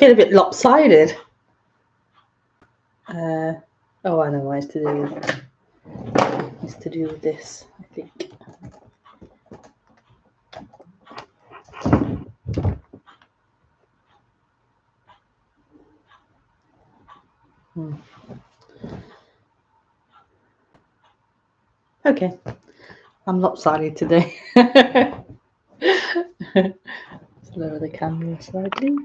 Feel a bit lopsided. Oh, I know why. It's to do with this, I think. Okay, I'm lopsided today. Let's lower the camera slightly.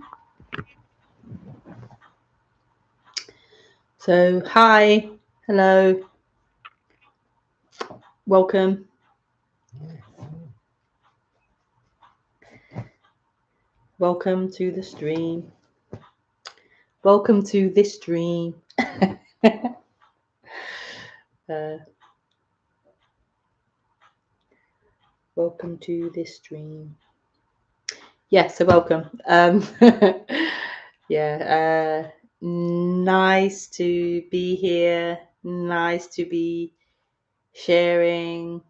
So, hi, hello, welcome. Welcome to the stream. Welcome to this stream. Welcome to this stream. Yes, so welcome. Yeah, nice to be here. Nice to be sharing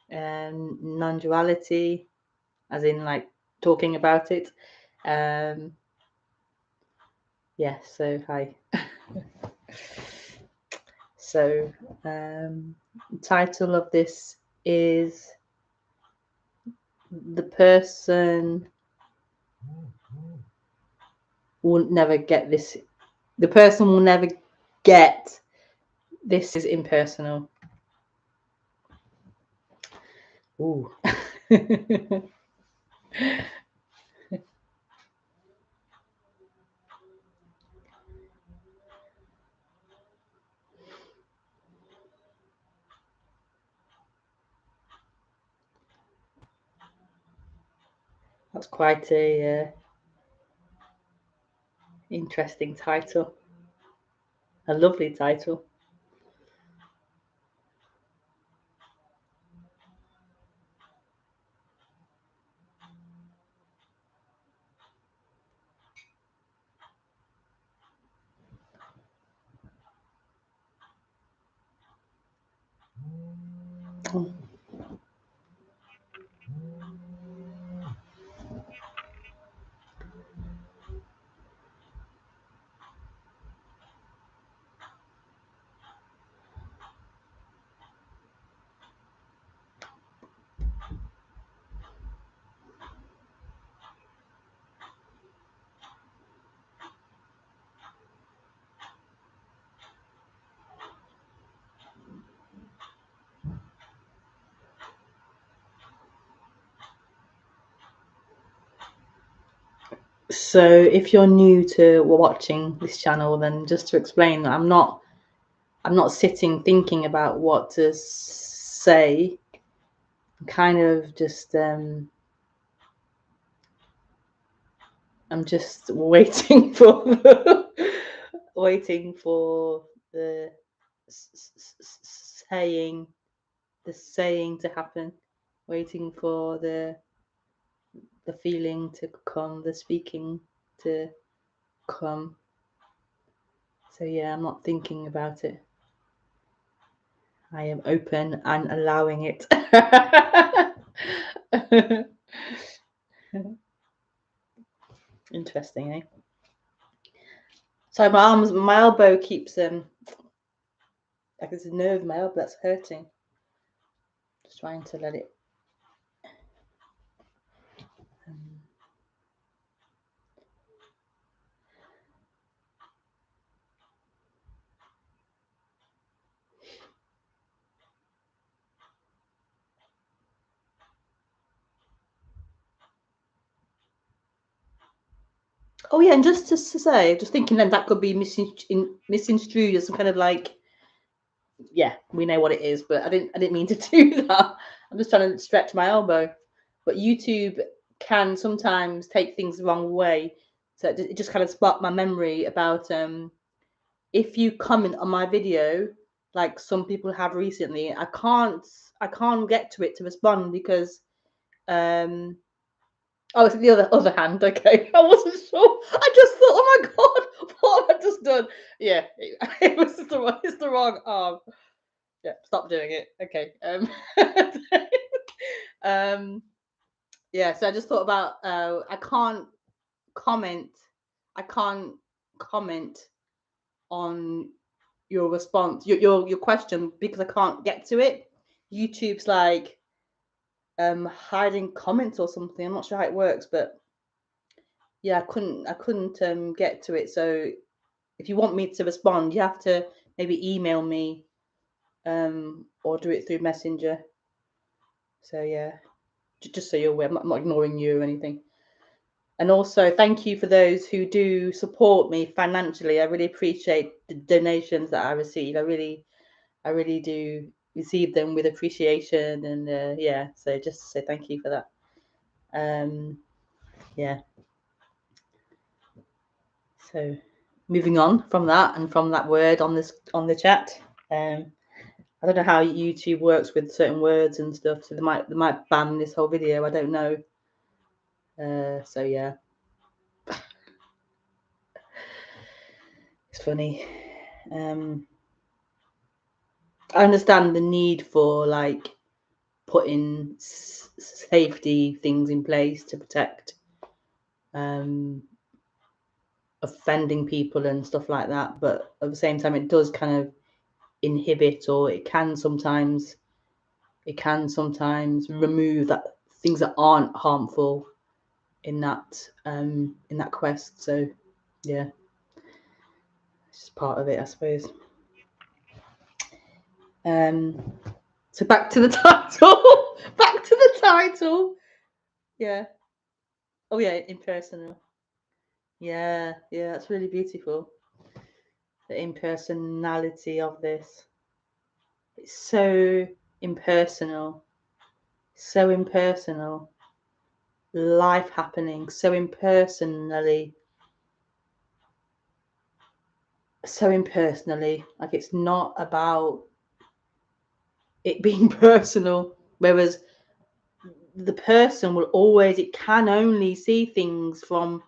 non-duality, as in like talking about it. Yeah, so hi. So title of this is The Person Will Never Get This. The person will never get this is impersonal. Ooh. That's quite a interesting title. A lovely title. Oh. So if you're new to watching this channel, then just to explain that I'm not sitting thinking about what to say. I'm kind of just I'm just waiting for the saying to happen, waiting for the feeling to come, the speaking to come. So yeah, I'm not thinking about it. I am open and allowing it. Interesting, eh? So my elbow keeps like there's a nerve in my elbow that's hurting. Just trying to let it. Oh yeah, and just to say, just thinking then that could be misconstrued as some kind of like, yeah, we know what it is, but I didn't mean to do that. I'm just trying to stretch my elbow, but YouTube can sometimes take things the wrong way, so it just kind of sparked my memory about if you comment on my video, like some people have recently, I can't get to it to respond because oh, it's the other hand. Okay, I wasn't sure. I just thought, oh my god, what have I just done? Yeah, it was it's the wrong arm. Yeah, stop doing it. Okay. Yeah. So I just thought about I can't comment I can't comment on your response, your question, because I can't get to it. YouTube's like hiding comments or something. I'm not sure how it works, but yeah, I couldn't get to it. So if you want me to respond, you have to maybe email me or do it through Messenger. So yeah, just so you're aware, I'm not ignoring you or anything. And also, thank you for those who do support me financially. I really appreciate the donations that I receive. I really do receive them with appreciation, and yeah. So just to say thank you for that. Yeah. So moving on from that and from that word on the chat. I don't know how YouTube works with certain words and stuff, so they might ban this whole video. I don't know. So yeah, it's funny. I understand the need for like putting safety things in place to protect offending people and stuff like that, but at the same time, it does kind of inhibit, or it can sometimes remove that things that aren't harmful in that quest. So yeah, it's just part of it, I suppose. So back to the title. Back to the title. Yeah. Oh yeah, impersonal. Yeah, that's really beautiful. The impersonality of this. It's so impersonal. So impersonal. Life happening so impersonally. So impersonally. Like, it's not about it being personal. Whereas the person will always, it can only see things from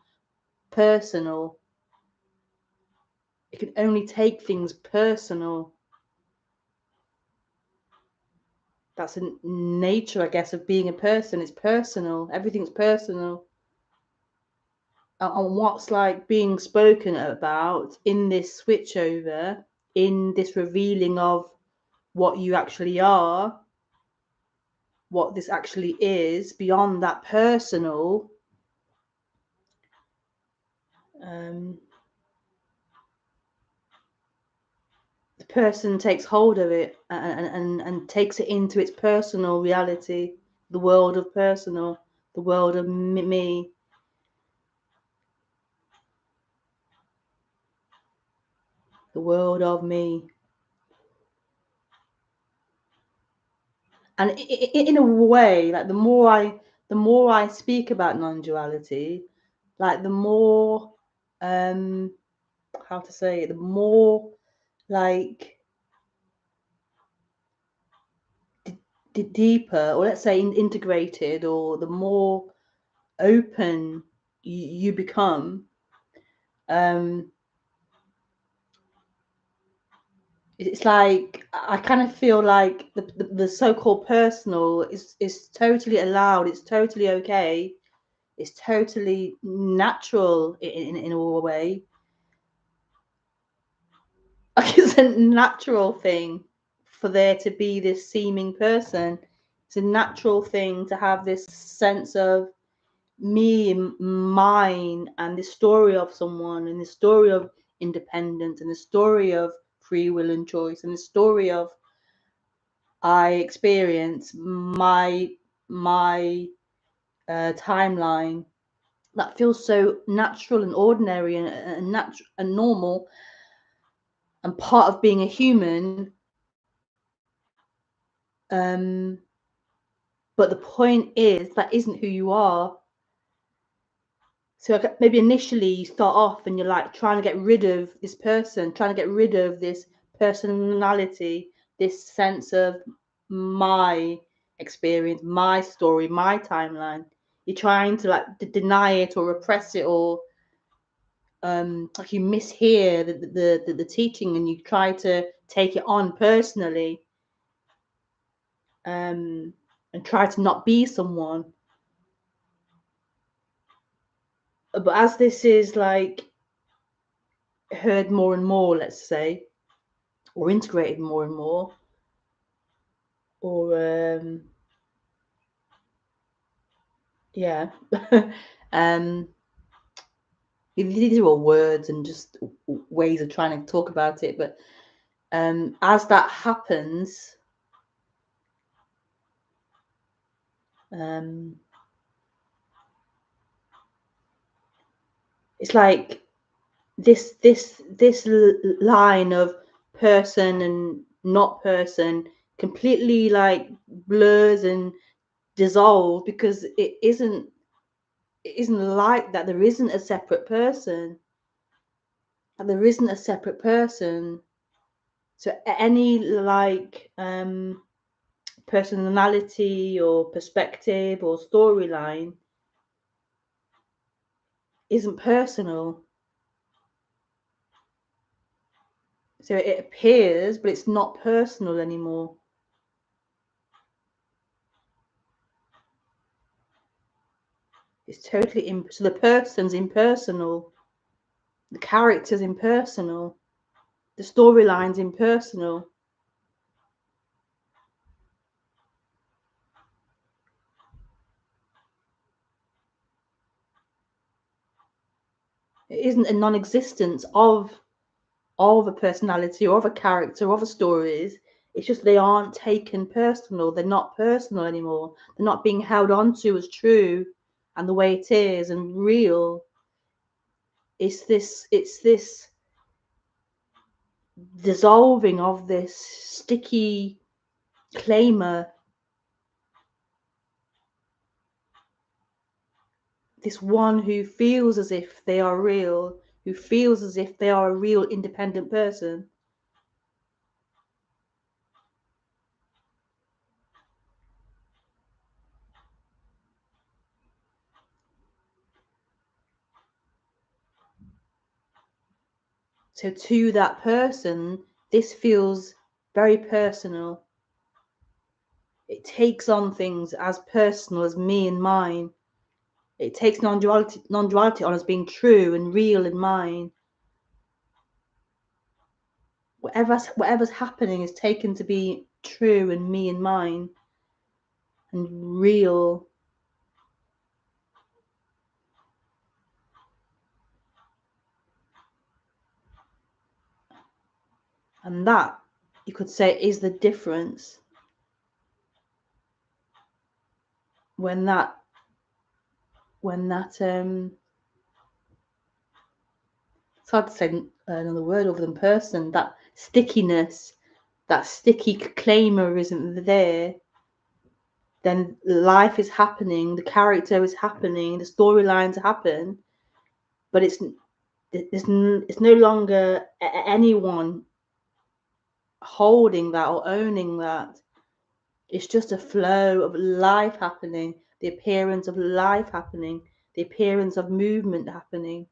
personal. It can only take things personal. That's a nature, I guess, of being a person. It's personal. Everything's personal. And what's like being spoken about in this switchover, in this revealing of what you actually are, what this actually is, beyond that personal, the person takes hold of it and takes it into its personal reality, the world of personal, the world of me. The world of me. And in a way, like the more I speak about non-duality, like the more how to say it, the more like deeper, or let's say integrated, or the more open you become, it's like I kind of feel like the so-called personal is totally allowed. It's totally okay. It's totally natural in a way. Like, it's a natural thing for there to be this seeming person. It's a natural thing to have this sense of me and mine, and the story of someone, and the story of independence, and the story of free will and choice, and the story of I experience my timeline. That feels so natural and ordinary and natural and normal, and part of being a human. But the point is, that isn't who you are. So maybe initially you start off and you're like trying to get rid of this person, trying to get rid of this personality, this sense of my experience, my story, my timeline. You're trying to like deny it or repress it, or like you mishear the teaching, and you try to take it on personally, and try to not be someone. But as this is like heard more and more, let's say, or integrated more and more, or yeah. These are all words and just ways of trying to talk about it, but as that happens, it's like this line of person and not person completely like blurs and dissolves, because it isn't like that. There isn't a separate person. There isn't a separate person. So any like personality or perspective or storyline isn't personal. So it appears, but it's not personal anymore. It's totally so the person's impersonal, the character's impersonal, the storyline's impersonal. It isn't a non-existence of a personality or of a character or of a stories. It's just they aren't taken personal. They're not personal anymore. They're not being held onto as true and the way it is and real. It's this dissolving of this sticky claimer, this one who feels as if they are real, who feels as if they are a real independent person. So to that person, this feels very personal. It takes on things as personal as me and mine. It takes non-duality on as being true and real and mine. Whatever's happening is taken to be true and me and mine and real. And that, you could say, is the difference. When that it's hard to say another word other than person, that stickiness, that sticky claimer isn't there, then life is happening, the character is happening, the storylines happen, but it's no longer anyone holding that or owning that. It's just a flow of life happening, the appearance of life happening, the appearance of movement happening.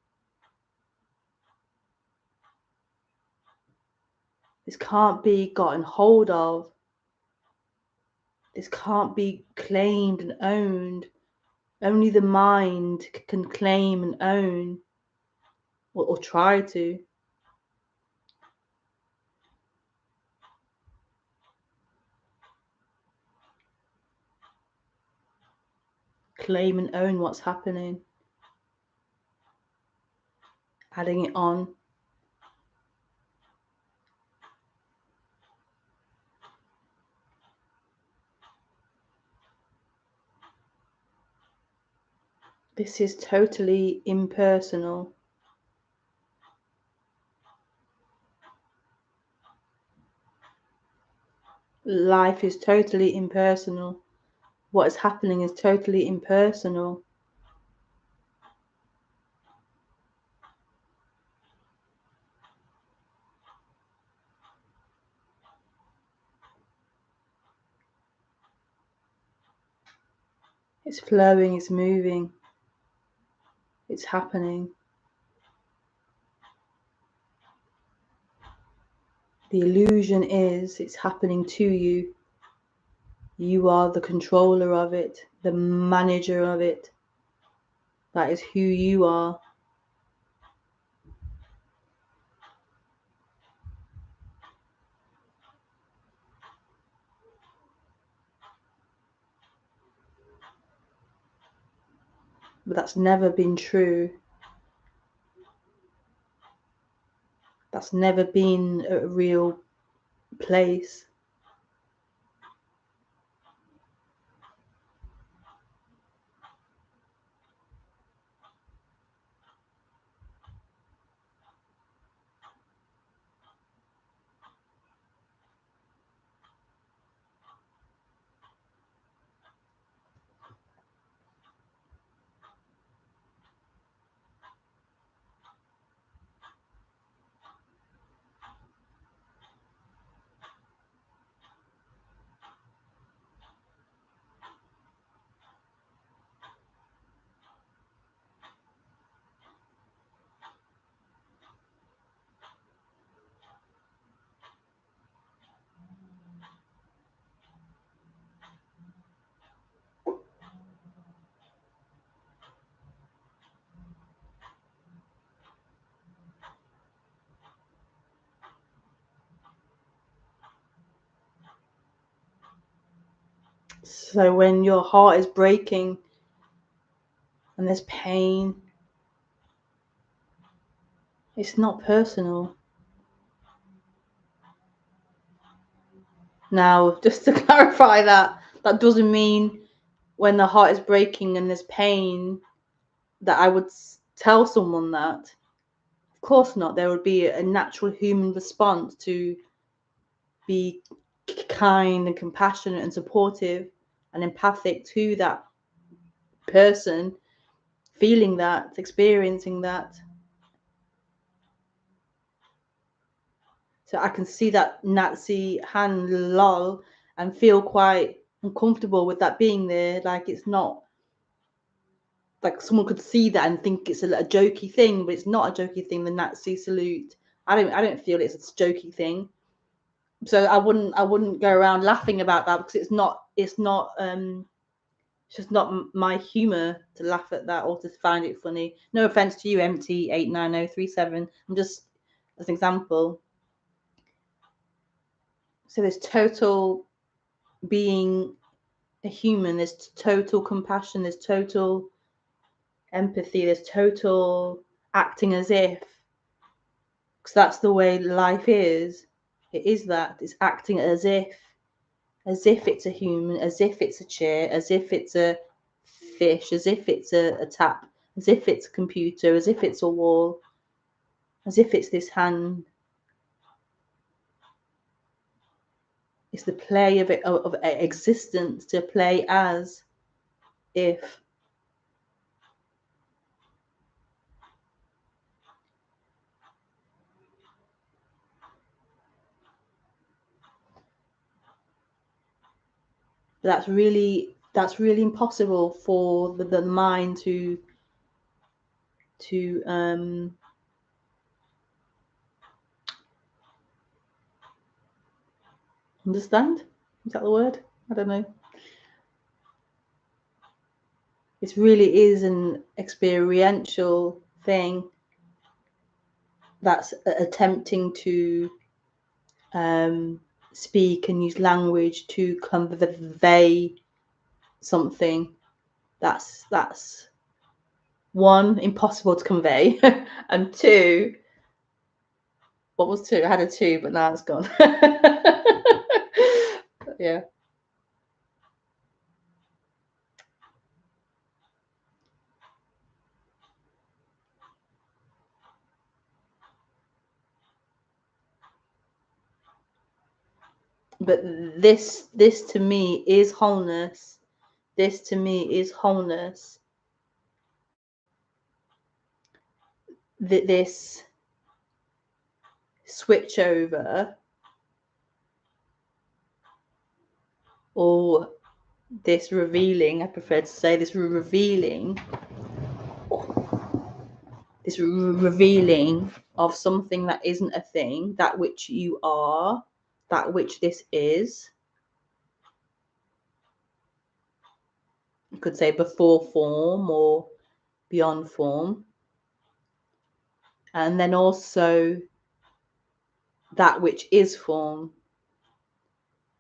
This can't be gotten hold of. This can't be claimed and owned. Only the mind can claim and own, or try to. Claim and own what's happening. Adding it on. This is totally impersonal. Life is totally impersonal. What is happening is totally impersonal. It's flowing, it's moving, it's happening. The illusion is it's happening to you. You are the controller of it, the manager of it. That is who you are. But that's never been true. That's never been a real place. So when your heart is breaking and there's pain, it's not personal. Now, just to clarify that doesn't mean when the heart is breaking and there's pain that I would tell someone that. Of course not. There would be a natural human response to be kind and compassionate and supportive and empathic to that person, feeling that, experiencing that. So I can see that Nazi hand lol and feel quite uncomfortable with that being there. Like, it's not like someone could see that and think it's a jokey thing, but it's not a jokey thing. The Nazi salute. I don't feel it's a jokey thing. So I wouldn't go around laughing about that, because it's just not my humor to laugh at that or to find it funny. No offense to you, MT89037. I'm just as an example. So there's total being a human, there's total compassion, there's total empathy, there's total acting as if, because that's the way life is. It is that. It's acting as if it's a human, as if it's a chair, as if it's a fish, as if it's a tap, as if it's a computer, as if it's a wall, as if it's this hand. It's the play of existence, to play as if. That's really impossible for the mind to understand. Is that the word? I don't know. It really is an experiential thing that's attempting to speak and use language to convey something that's one, impossible to convey, and two, what was two? I had a two, but now it's gone. Yeah. But this to me is wholeness. This to me is wholeness. This switch over, or this revealing, I prefer to say this revealing of something that isn't a thing, that which you are, that which this is. You could say before form or beyond form. And then also that which is form.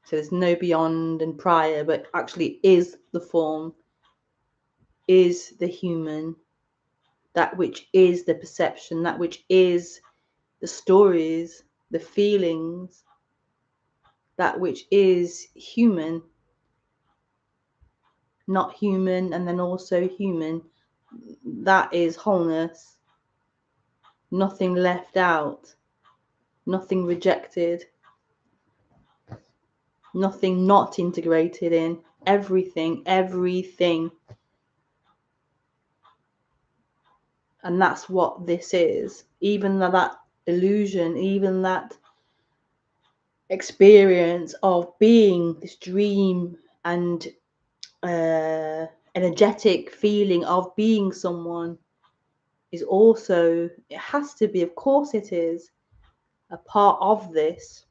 So there's no beyond and prior, but actually is the form. is the human, that which is the perception, that which is the stories, the feelings, that which is human, not human, and then also human. That is wholeness. Nothing left out, nothing rejected, nothing not integrated in. Everything. And that's what this is. Even that illusion, even that experience of being this dream and energetic feeling of being someone is also, it has to be, of course it is, a part of this.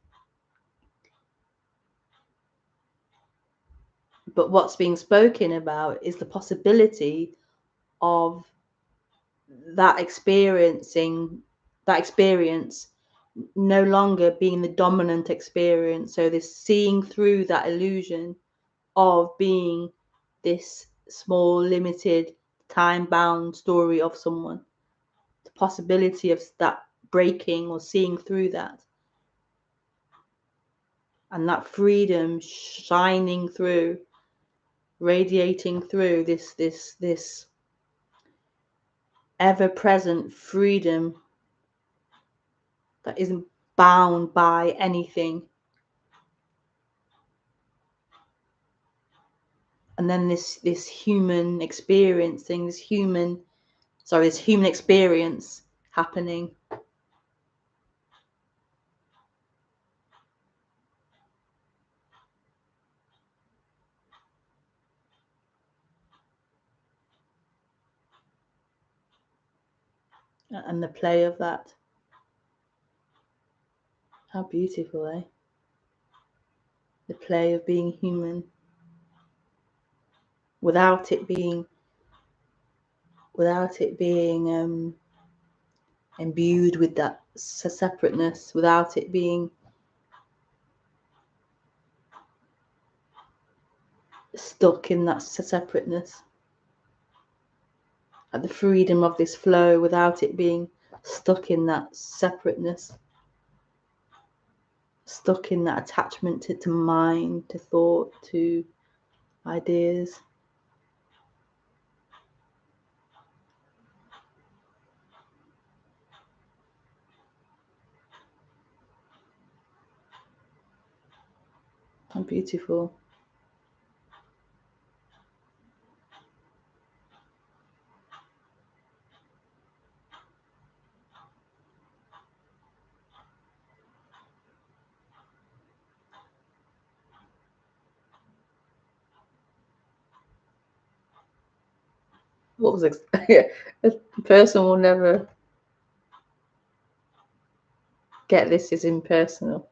But what's being spoken about is the possibility of that experience no longer being the dominant experience. So this seeing through that illusion of being this small, limited, time-bound story of someone. The possibility of that breaking or seeing through that. And that freedom shining through, radiating through, this ever-present freedom that isn't bound by anything. And then this human experiencing, this human experience happening. And the play of that. How beautiful, eh? The play of being human without it being imbued with that separateness, without it being stuck in that separateness, at the freedom of this flow, without it being stuck in that separateness, stuck in that attachment to mind, to thought, to ideas. How beautiful. What was a person will never get this is impersonal.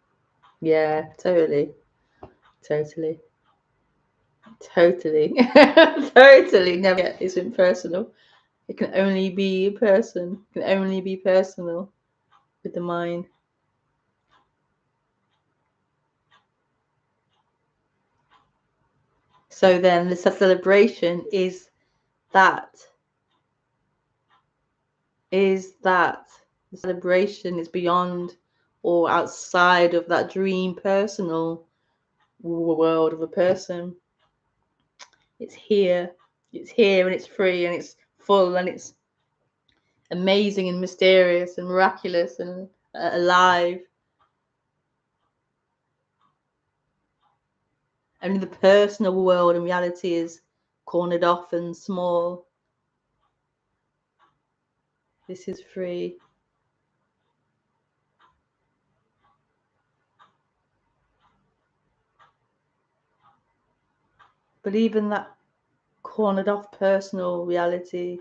Yeah, totally. Totally never get is impersonal. It can only be a person. It can only be personal with the mind. So then the celebration is that. The celebration is beyond or outside of that dream personal world of a person. It's here and it's free and it's full and it's amazing and mysterious and miraculous and alive. Only the personal world and reality is cornered off and small. This is free. But even that cornered off personal reality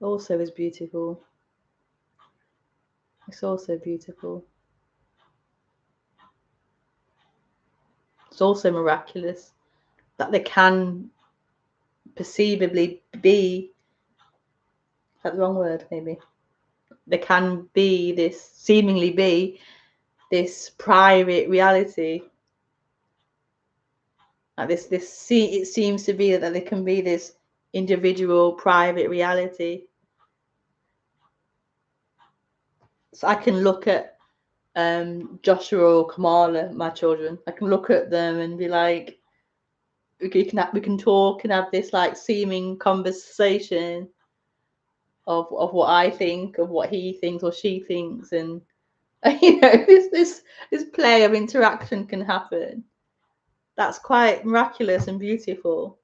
also is beautiful. It's also beautiful. It's also miraculous that there can perceivably be, that's the wrong word maybe, there can be this, seemingly be this private reality Like it seems to be that there can be this individual, private reality. So I can look at Joshua or Kamala, my children. I can look at them and be like, we can talk and have this like seeming conversation of what I think, of what he thinks or she thinks, and this play of interaction can happen. That's quite miraculous and beautiful.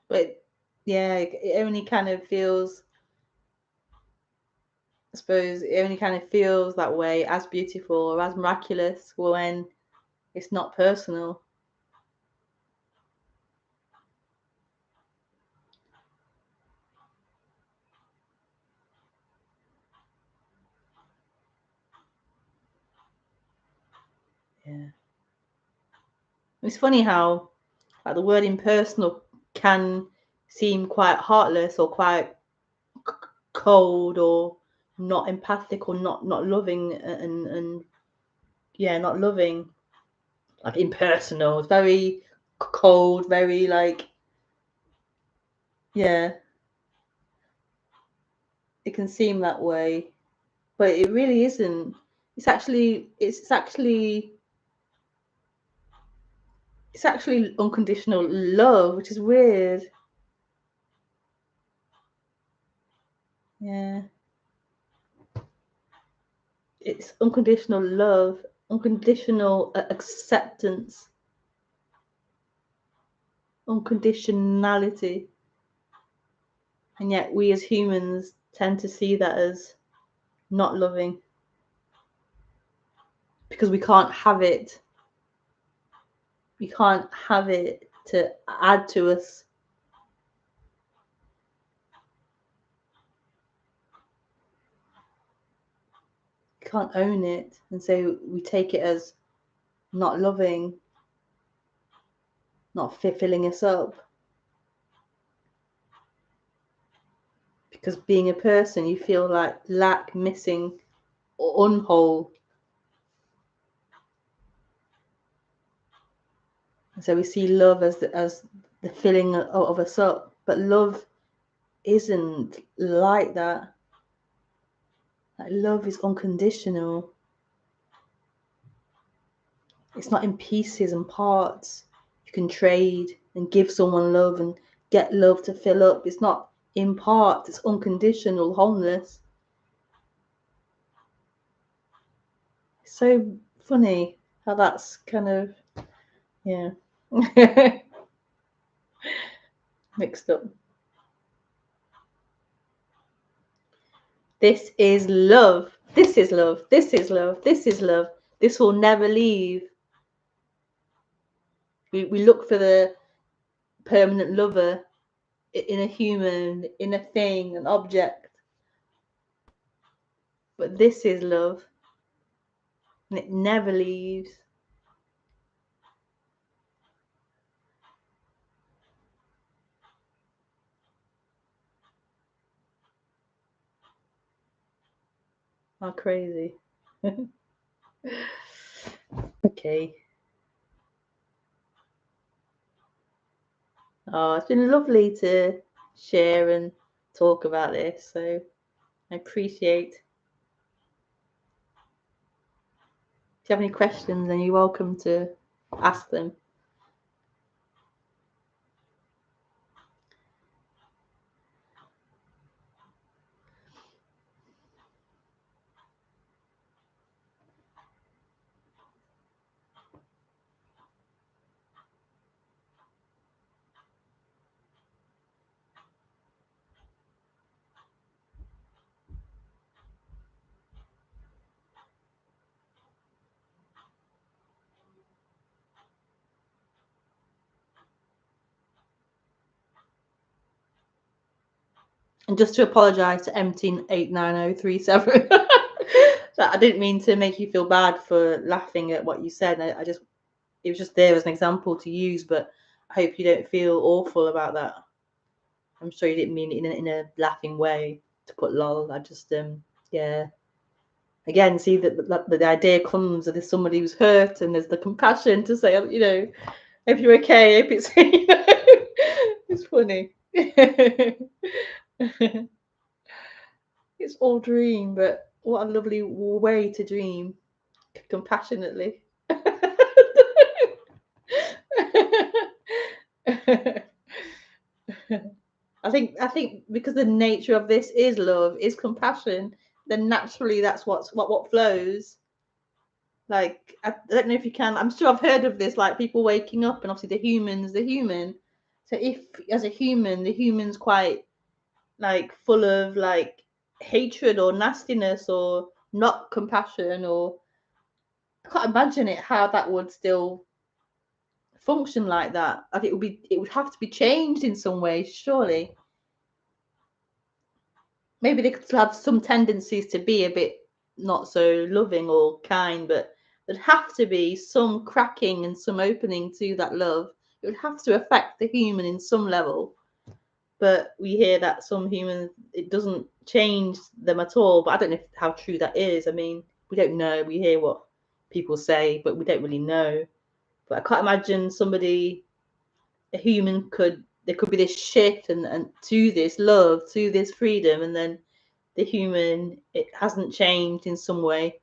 But yeah, it only kind of feels, I suppose, it only kind of feels that way, as beautiful or as miraculous, when it's not personal. Yeah. It's funny how like the word impersonal can seem quite heartless or quite cold or not empathic or not loving, and yeah, not loving. Like impersonal, it's very cold, very like, yeah, it can seem that way, but it really isn't. It's actually unconditional love, which is weird. Yeah, it's unconditional love, unconditional acceptance, unconditionality, and yet we as humans tend to see that as not loving because we can't have it. We can't have it to add to us. We can't own it, and so we take it as not loving, not filling us up. Because being a person, you feel like lack, missing, or unwhole. And so we see love as the filling of us up, but love isn't like that. Like, love is unconditional. It's not in pieces and parts. You can trade and give someone love and get love to fill up. It's not in parts. It's unconditional wholeness. It's so funny how that's kind of, yeah, mixed up. This is love. This is love. This is love. This is love. This will never leave. We look for the permanent lover in a human, in a thing, an object. But this is love. And it never leaves. How crazy. Okay. Oh, it's been lovely to share and talk about this. So I appreciate. If you have any questions, then you're welcome to ask them. And just to apologise to M89037. That I didn't mean to make you feel bad for laughing at what you said. I just, it was just there as an example to use, but I hope you don't feel awful about that. I'm sure you didn't mean it in a laughing way to put lol. I just yeah. Again, see that the idea comes that there's somebody who's hurt, and there's the compassion to say, you know, if you're okay, if it's, you know, it's funny. It's all dream, but what a lovely way to dream, compassionately. I think because the nature of this is love, is compassion, then naturally that's what flows. Like I don't know if you can. I'm sure I've heard of this. Like people waking up, and obviously the human. So if as a human, the human's quite like full of like hatred or nastiness or not compassion, or I can't imagine it how that would still function like that. I think it would have to be changed in some way, surely. Maybe they could have some tendencies to be a bit not so loving or kind, but there'd have to be some cracking and some opening to that love. It would have to affect the human in some level. But we hear that some humans, it doesn't change them at all. But I don't know how true that is. I mean, we don't know. We hear what people say, but we don't really know. But I can't imagine a human there could be this shift and to this love, to this freedom, and then the human, it hasn't changed in some way.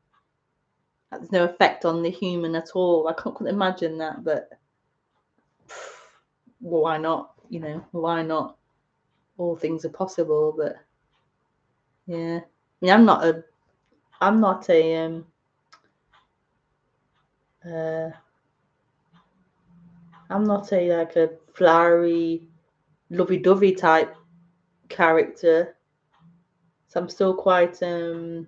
There's no effect on the human at all. I couldn't imagine that, but well, why not? You know, why not? All things are possible, but yeah. I mean, I'm not a like a flowery, lovey-dovey type character. So I'm still quite the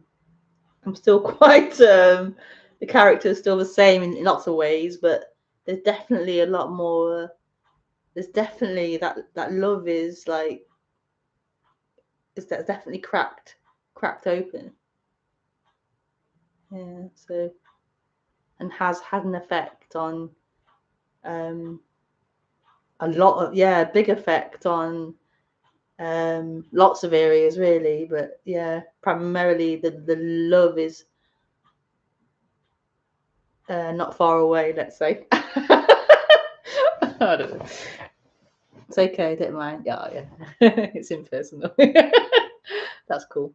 character is still the same in lots of ways, but there's definitely a lot more. There's definitely that love is like, is that definitely cracked open. Yeah. So, and has had an effect on a lot of, big effect on lots of areas really, but yeah, primarily the love is not far away, let's say. I don't know. It's okay, don't mind. Yeah. It's impersonal. That's cool.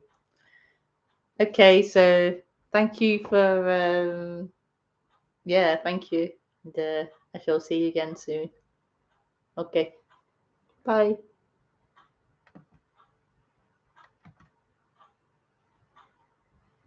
Okay, so thank you for thank you. And I shall see you again soon. Okay. Bye.